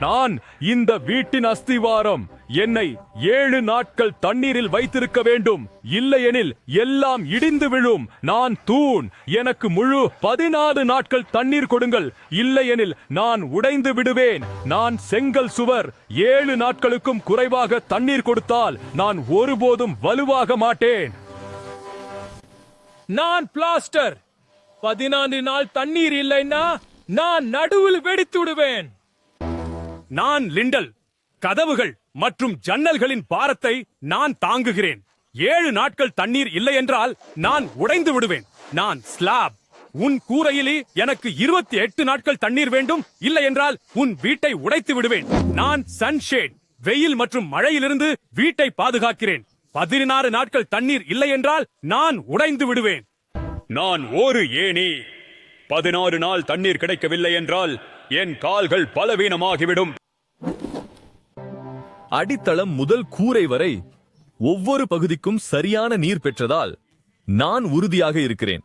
நான் இந்த வீட்டின் அஸ்திவாரம். என்னை 7 நாட்கள் தண்ணீரில் வைத்திருக்க வேண்டும். இல்லையெனில் எல்லாம் இடிந்து விழும். நான் தூண். எனக்கு முழு 14 நாட்கள் தண்ணீர் கொடுங்கள். இல்லையெனில் நான் உடைந்து விடுவேன். நான் செங்கல் சுவர். 7 நாட்களுக்கும் குறைவாக தண்ணீர் கொடுத்தால் நான் ஒருபோதும் வலுவாக மாட்டேன். நான் பிளாஸ்டர். 14 நாள் தண்ணீர் இல்லைன்னா நான் நடுவில் வெடித்து விடுவேன். நான் லிண்டல். கதவுகள் மற்றும் ஜன்னல்களின் பாரத்தை நான் தாங்குகிறேன். 7 நாட்கள் தண்ணீர் இல்லை என்றால் நான் உடைந்து விடுவேன். நான் ஸ்லாப். உன் கூரையிலே எனக்கு 28 நாட்கள் தண்ணீர் வேண்டும். இல்லை என்றால் உன் வீட்டை உடைத்து விடுவேன். நான் சன்ஷேட். வெயில் மற்றும் மழையிலிருந்து வீட்டை பாதுகாக்கிறேன். 16 நாட்கள் தண்ணீர் இல்லை என்றால் நான் உடைந்து விடுவேன். நான் ஒரு ஏணி. 16 நாள் தண்ணீர் கிடைக்கவில்லை என்றால் என் கால்கள் பலவீனமாகிவிடும். அடித்தளம் முதல் கூரை வரை ஒவ்வொரு பகுதிக்கும் சரியான நீர் பெற்றதால் நான் உறுதியாக இருக்கிறேன்.